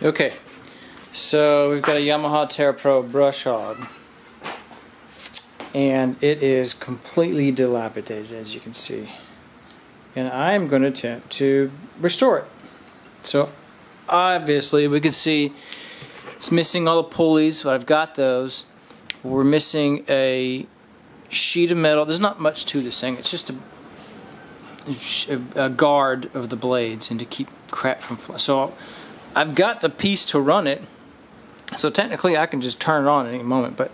Okay, so we've got a Yamaha Terrapro brush hog, and it is completely dilapidated, as you can see, and I am going to attempt to restore it. So obviously we can see it's missing all the pulleys, but I've got those. We're missing a sheet of metal. There's not much to this thing. It's just a guard of the blades and to keep crap from flying. So I've got the piece to run it, so technically I can just turn it on at any moment, but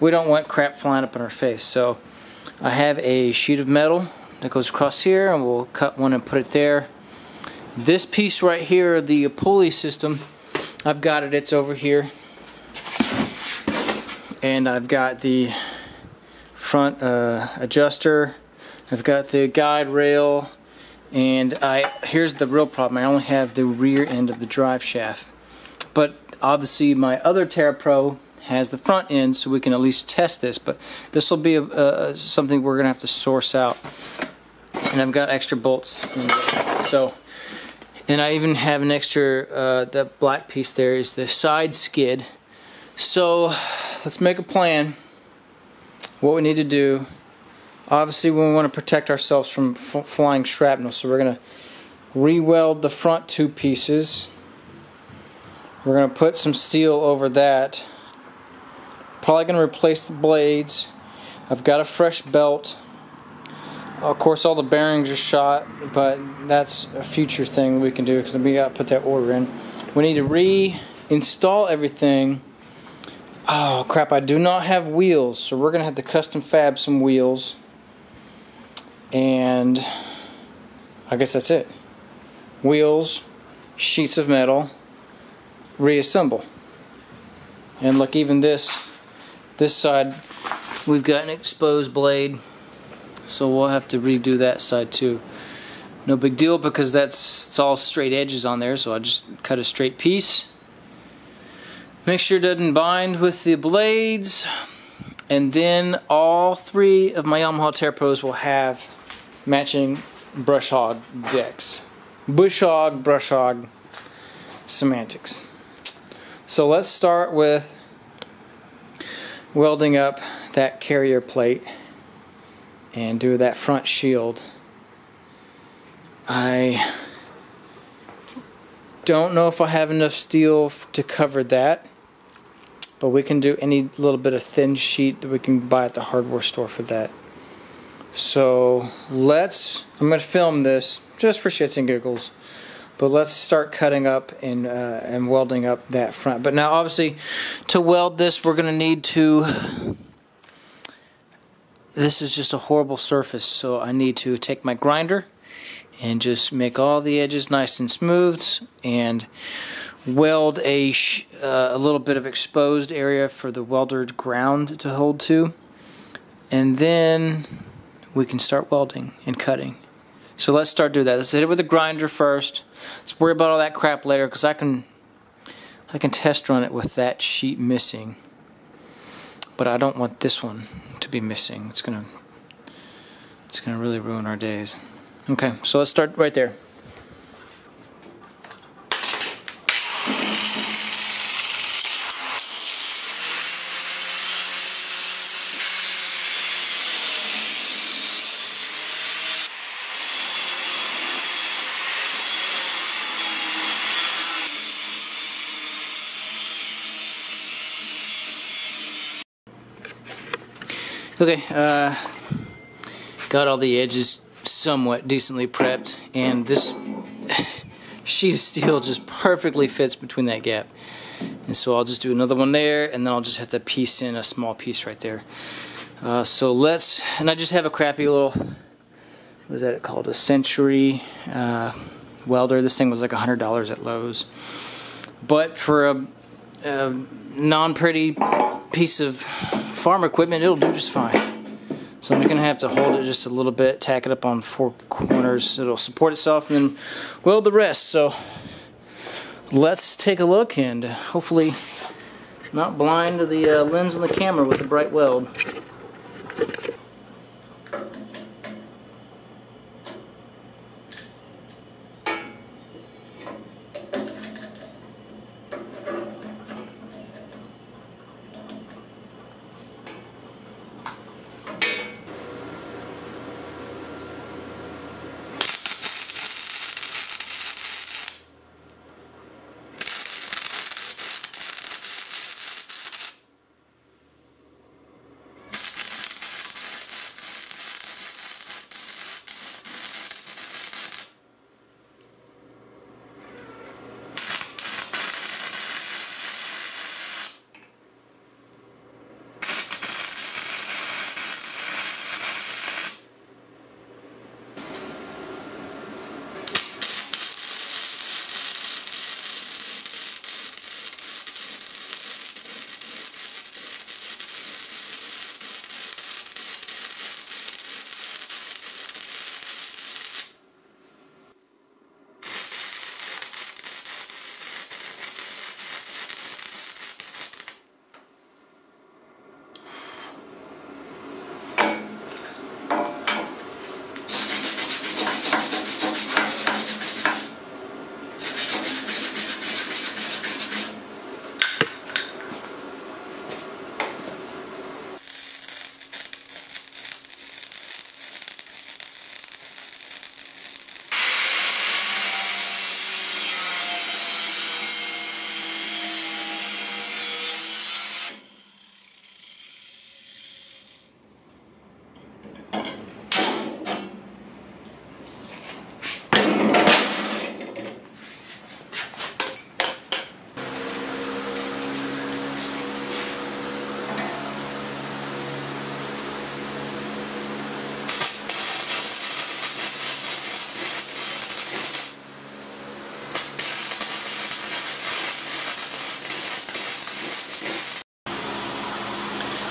we don't want crap flying up in our face. So I have a sheet of metal that goes across here, and we'll cut one and put it there. This piece right here, the pulley system, I've got it. It's over here, and I've got the front adjuster. I've got the guide rail, and here's the real problem. I only have the rear end of the drive shaft, but obviously my other Terrapro has the front end, so we can at least test this. But this will be something we're gonna have to source out, and I've got extra bolts in there. So, and I even have an extra that black piece there is the side skid. So let's make a plan. What we need to do, obviously we want to protect ourselves from flying shrapnel, so we're going to re-weld the front two pieces. We're going to put some steel over that. Probably going to replace the blades. I've got a fresh belt. Of course all the bearings are shot, but that's a future thing we can do because we got to put that order in. We need to reinstall everything. Oh crap, I do not have wheels, so we're going to have to custom fab some wheels. And I guess that's it. Wheels, sheets of metal, reassemble. And look, even this side, we've got an exposed blade, so we'll have to redo that side too. No big deal, because it's all straight edges on there, so I just cut a straight piece. Make sure it doesn't bind with the blades, and then all three of my Yamaha Terrapros will have matching brush hog decks. Bush hog, brush hog, semantics. So let's start with welding up that carrier plate and do that front shield. I don't know if I have enough steel to cover that, but we can do any little bit of thin sheet that we can buy at the hardware store for that. So I'm going to film this just for shits and giggles, but let's start cutting up and welding up that front. But now obviously to weld this we're going to need to, this is just a horrible surface, so I need to take my grinder and just make all the edges nice and smooth and weld a little bit of exposed area for the weldered ground to hold to, and then we can start welding and cutting. So let's start doing that. Let's hit it with a grinder first. Let's worry about all that crap later, because I can test run it with that sheet missing, but I don't want this one to be missing. It's gonna really ruin our days. Okay, so let's start right there. Okay, got all the edges somewhat decently prepped, and this sheet of steel just perfectly fits between that gap. And so I'll just do another one there, and then I'll just have to piece in a small piece right there. So and I just have a crappy little, what is that called, a Century welder. This thing was like $100 at Lowe's. But for a non-pretty piece of farm equipment, it'll do just fine. So I'm just going to have to hold it just a little bit, tack it up on four corners, it'll support itself, and then weld the rest. So let's take a look and hopefully not blind the lens on the camera with a bright weld.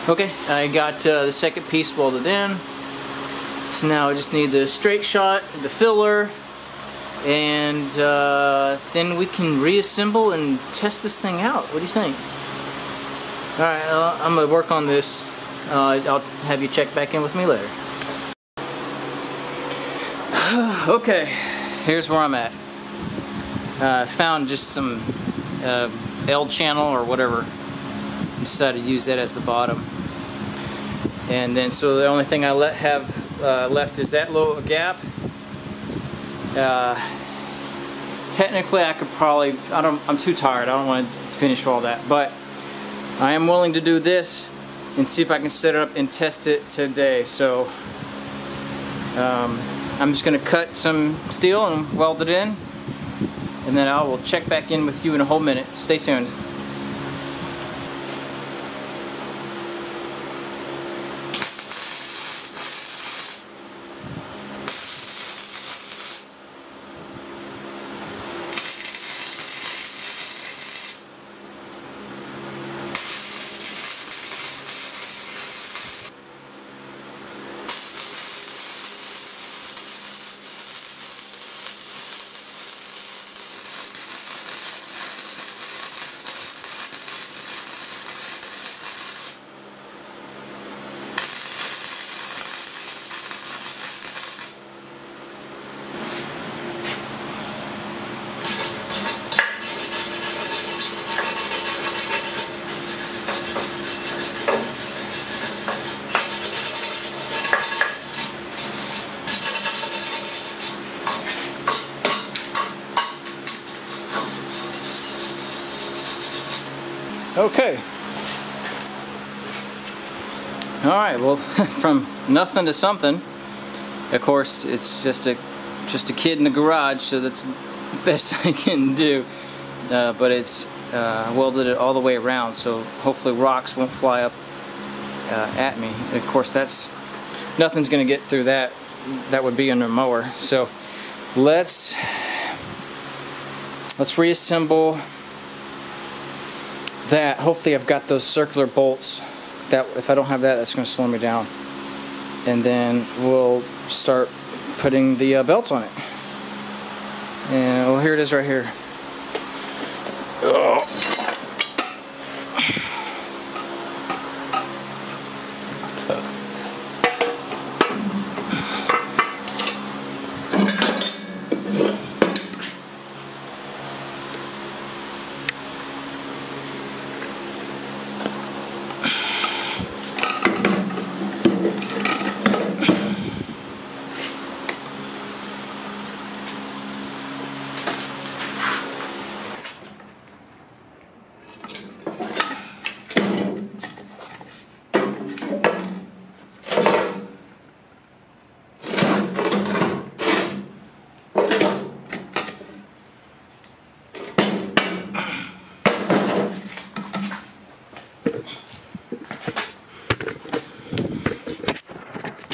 Okay, I got the second piece welded in. So now I just need the straight shot, the filler, and then we can reassemble and test this thing out. What do you think? Alright, I'm going to work on this. I'll have you check back in with me later. Okay, here's where I'm at. I found just some L channel or whatever. Decided to use that as the bottom. And then so the only thing I have left is that little gap. Technically I could probably, I'm too tired, I don't want to finish all that, but I am willing to do this and see if I can set it up and test it today. So I'm just going to cut some steel and weld it in, and then I will check back in with you in a whole minute. Stay tuned. Okay. Alright, well, from nothing to something. Of course, it's just a kid in the garage, so that's the best I can do. But it's welded it all the way around, so hopefully rocks won't fly up at me. Of course, nothing's going to get through that. That would be under a mower. So let's reassemble that. Hopefully I've got those circular bolts. That if I don't have that, that's going to slow me down. And then we'll start putting the belts on it. And well, here it is right here. Oh.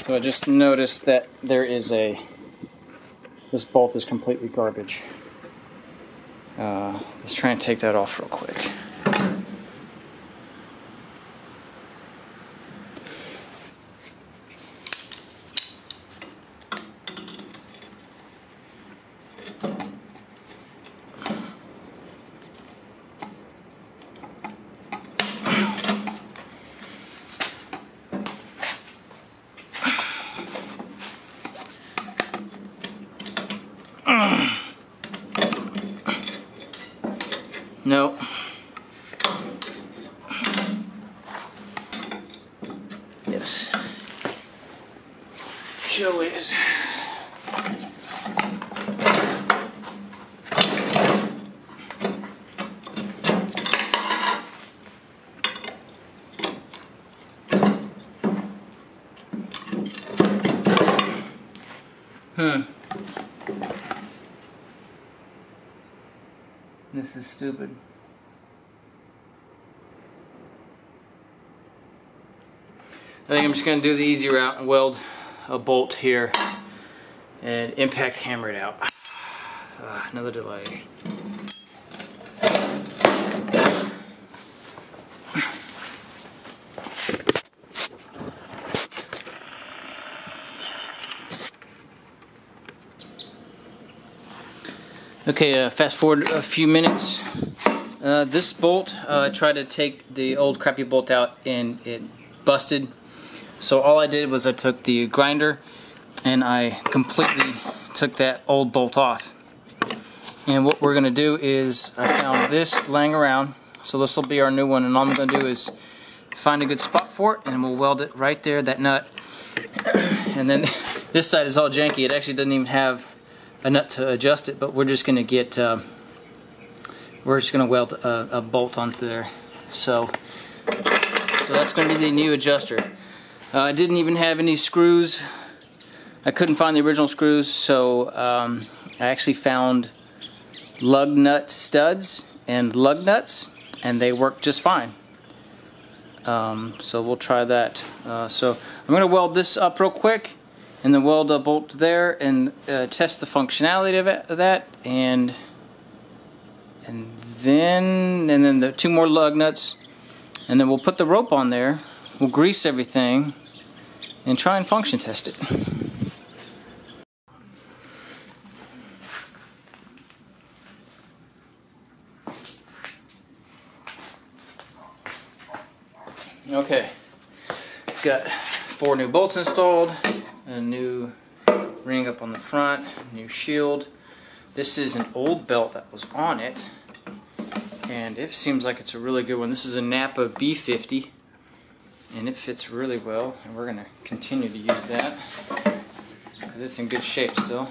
So I just noticed that there is this bolt is completely garbage. Let's try and take that off real quick. No. Yes. Show is. This is stupid. I think I'm just going to do the easy route and weld a bolt here and impact hammer it out. Another delay. Okay, fast forward a few minutes. This bolt, I tried to take the old crappy bolt out and it busted. So all I did was I took the grinder and I completely took that old bolt off. And what we're going to do is, I found this laying around, so this will be our new one, and all I'm going to do is find a good spot for it and we'll weld it right there, that nut. And then this side is all janky. It actually doesn't even have a nut to adjust it, but we're just going to get weld a bolt onto there. So that's going to be the new adjuster. I didn't even have any screws. I couldn't find the original screws, so I actually found lug nut studs and lug nuts, and they work just fine. So we'll try that. So I'm going to weld this up real quick, and then weld a bolt there, and test the functionality of that, and then the 2 more lug nuts, and then we'll put the rope on there. We'll grease everything and try and function test it. Okay, got 4 new bolts installed, a new ring up on the front, new shield. This is an old belt that was on it, and it seems like it's a really good one. This is a Napa B50, and it fits really well, and we're going to continue to use that because it's in good shape still.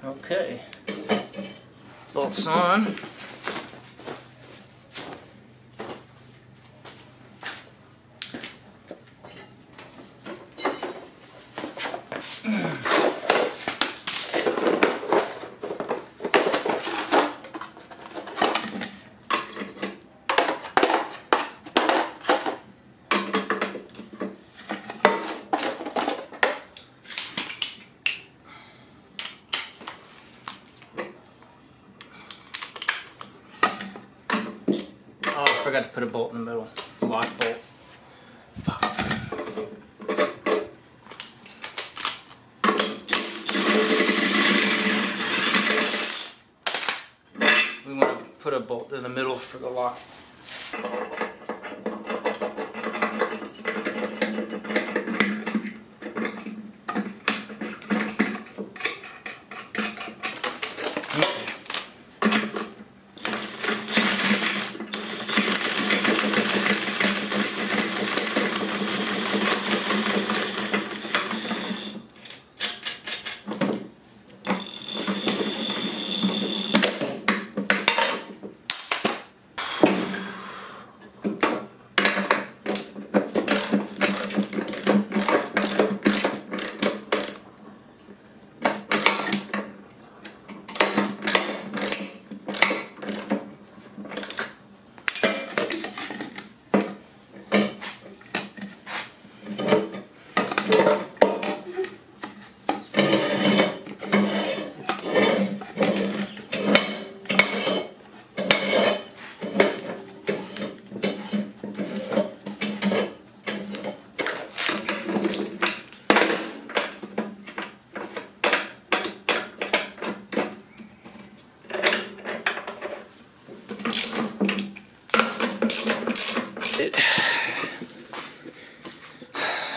Okay, bolts on. Oh, I forgot to put a bolt in the middle, a lock bolt. We want to put a bolt in the middle for the lock.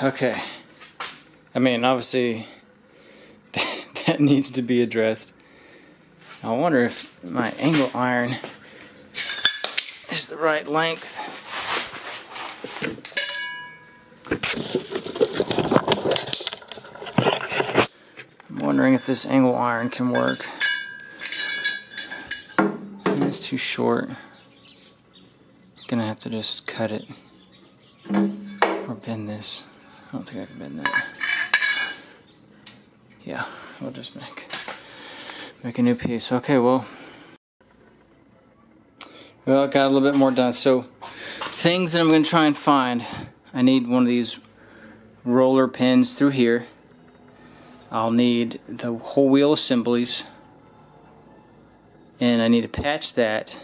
Okay, I mean, obviously that needs to be addressed. I wonder if my angle iron is the right length. I'm wondering if this angle iron can work. It's too too short. Gonna have to just cut it or bend this. I don't think I can bend that. Yeah, we'll just make a new piece. Okay, well, I got a little bit more done. So things that I'm gonna try and find. I need one of these roller pins through here. I'll need the whole wheel assemblies, and I need to patch that.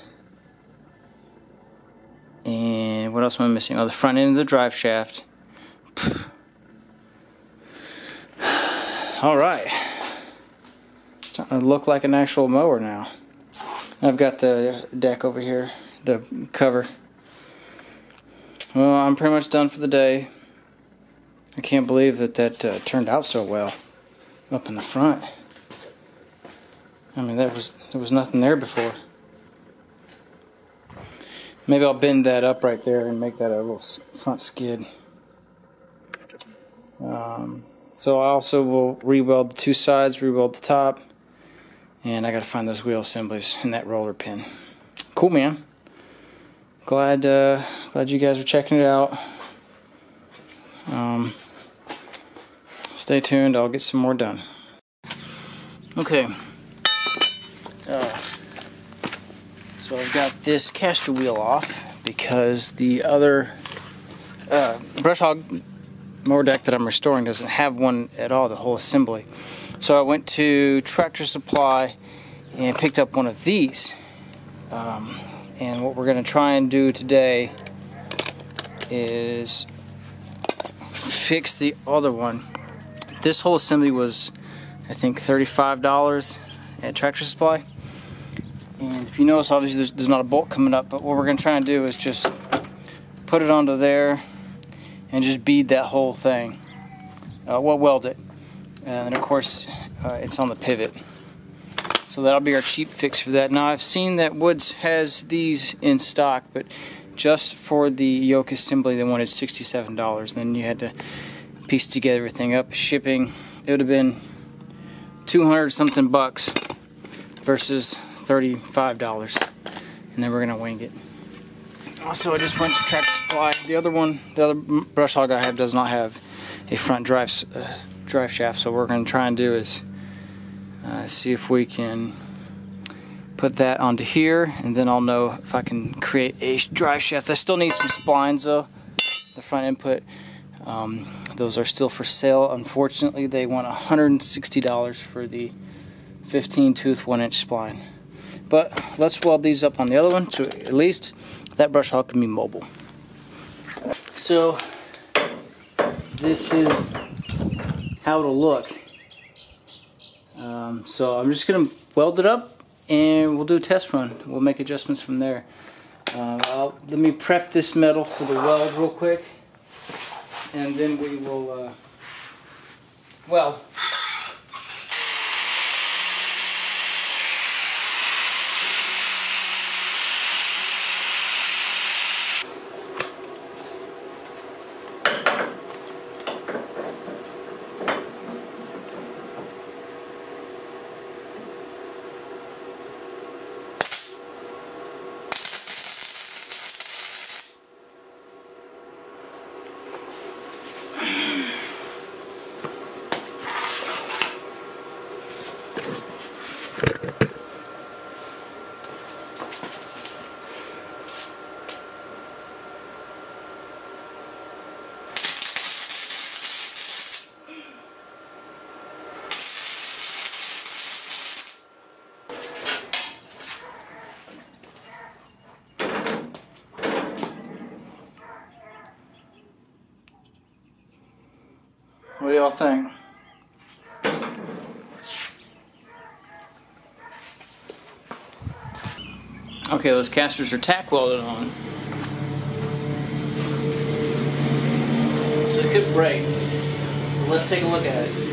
And what else am I missing? Oh, the front end of the drive shaft. Alright. Starting to look like an actual mower now. I've got the deck over here, the cover. Well, I'm pretty much done for the day. I can't believe that turned out so well up in the front. I mean, there was nothing there before. Maybe I'll bend that up right there and make that a little front skid. So I also will re-weld the two sides, re-weld the top, and I gotta find those wheel assemblies and that roller pin. Cool, man. Glad you guys are checking it out. Stay tuned, I'll get some more done. Okay. So I've got this caster wheel off because the other brush hog mower deck that I'm restoring doesn't have one at all, the whole assembly. So I went to Tractor Supply and picked up one of these. And what we're going to try and do today is fix the other one. This whole assembly was, I think, $35 at Tractor Supply. And if you notice, obviously there's not a bolt coming up, but what we're going to try and do is just put it onto there and just bead that whole thing. Weld it. And of course, it's on the pivot. So that'll be our cheap fix for that. Now, I've seen that Woods has these in stock, but just for the yoke assembly, they wanted $67. Then you had to piece together everything up. Shipping, it would have been 200 something bucks versus $35, and then we're gonna wing it. Also, I just went to Tractor Supply. The other brush hog I have does not have a front drive shaft, so what we're gonna try and do is see if we can put that onto here, and then I'll know if I can create a drive shaft. I still need some splines though. The front input, those are still for sale. Unfortunately, they want $160 for the 15 tooth 1-inch spline. But let's weld these up on the other one, so at least that brush hog can be mobile. So this is how it'll look. So I'm just gonna weld it up and we'll do a test run. We'll make adjustments from there. Let me prep this metal for the weld real quick, and then we will weld. What do y'all think? Okay, those casters are tack welded on. So it could break. But let's take a look at it.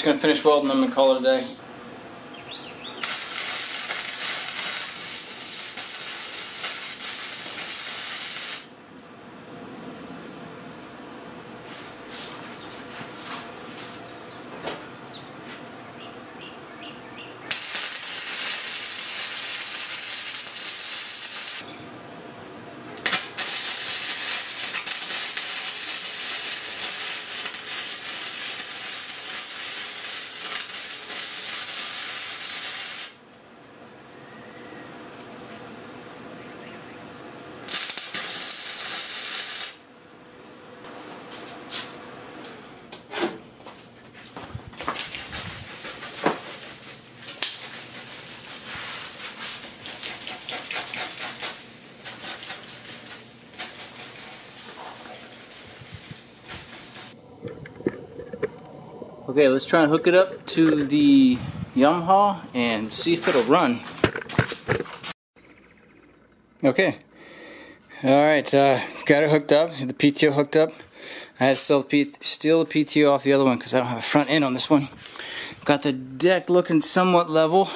just going to finish welding them and call it a day. Okay, let's try and hook it up to the Yamaha and see if it'll run. Okay. Alright, got it hooked up, the PTO hooked up. I had to steal the PTO off the other one because I don't have a front end on this one. Got the deck looking somewhat level.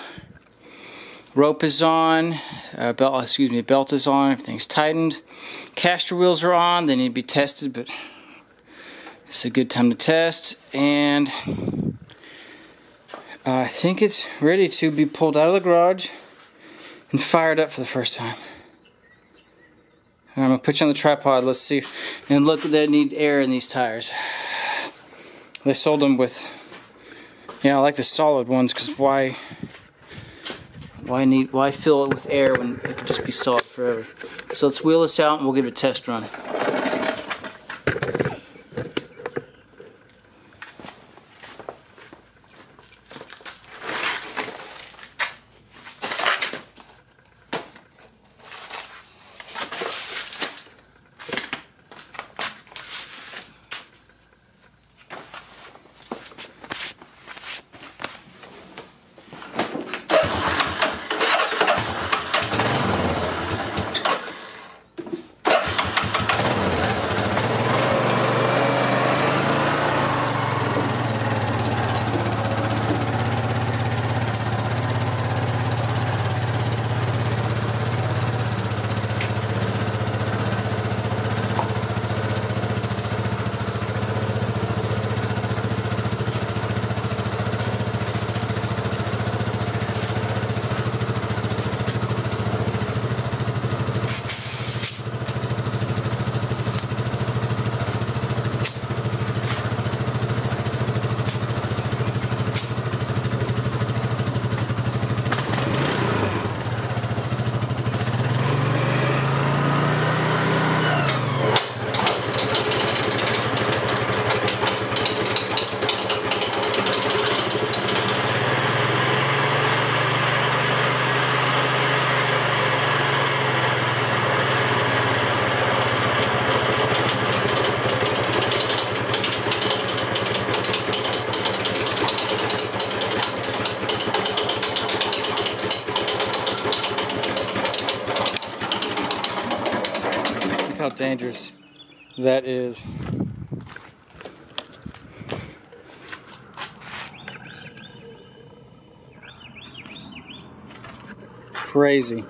Rope is on, belt is on, everything's tightened. Caster wheels are on, they need to be tested, but it's a good time to test, and I think it's ready to be pulled out of the garage and fired up for the first time. I'm going to put you on the tripod, let's see. And look, they need air in these tires. They sold them with, yeah, I like the solid ones, because why fill it with air when it could just be solid forever? So let's wheel this out and we'll give it a test run. How dangerous that is. Crazy.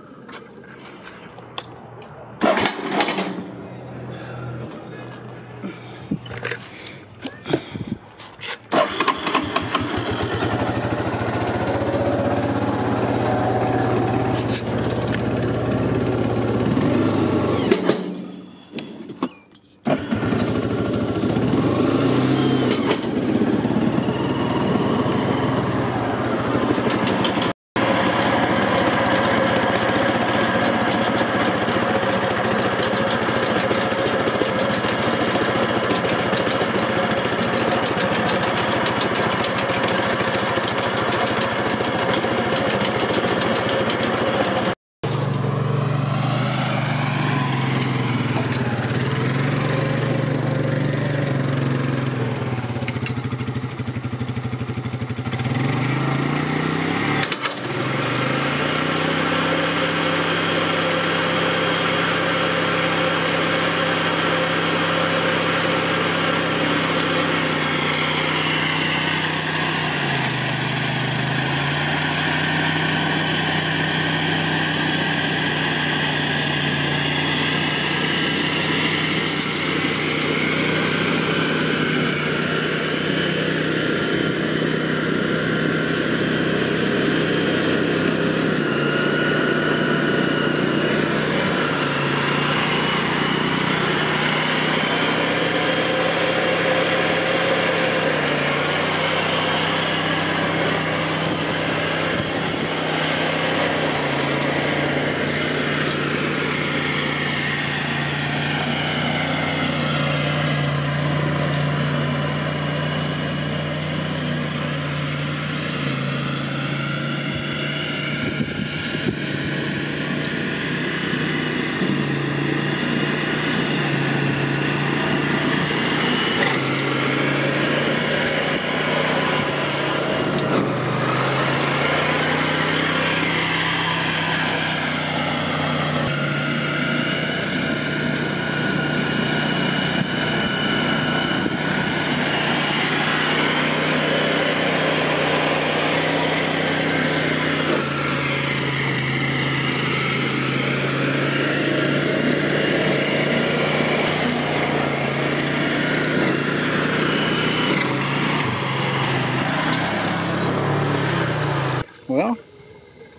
well,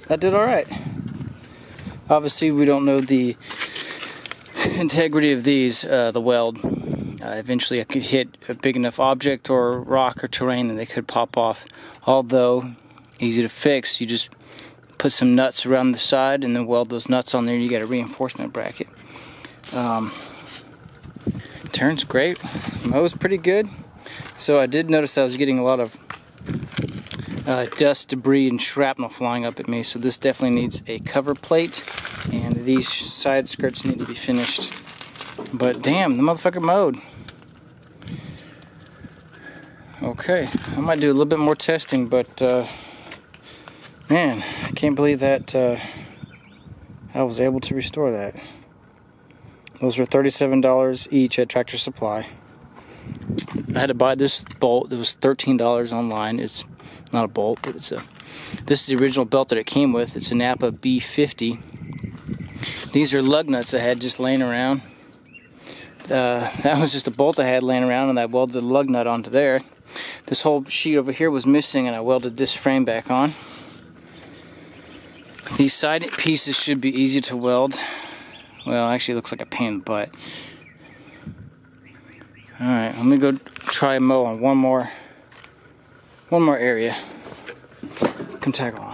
that did alright. Obviously, we don't know the integrity of these, the weld. Eventually, I could hit a big enough object or rock or terrain and they could pop off. Although, easy to fix. You just put some nuts around the side and then weld those nuts on there and you get a reinforcement bracket. Turns great. Mows pretty good. So I did notice I was getting a lot of dust, debris, and shrapnel flying up at me. So this definitely needs a cover plate, and these side skirts need to be finished. But damn, the motherfucker mowed. Okay, I might do a little bit more testing, but man, I can't believe that I was able to restore that. Those were $37 each at Tractor Supply. I had to buy this bolt. It was $13 online. It's not a bolt, but this is the original belt that it came with. It's a Napa B50. These are lug nuts I had just laying around. That was just a bolt I had laying around, and I welded the lug nut onto there. This whole sheet over here was missing, and I welded this frame back on. These side pieces should be easy to weld. Well, actually, it looks like a pain in the butt. Alright, let me go try mow on one more area. Come tackle on.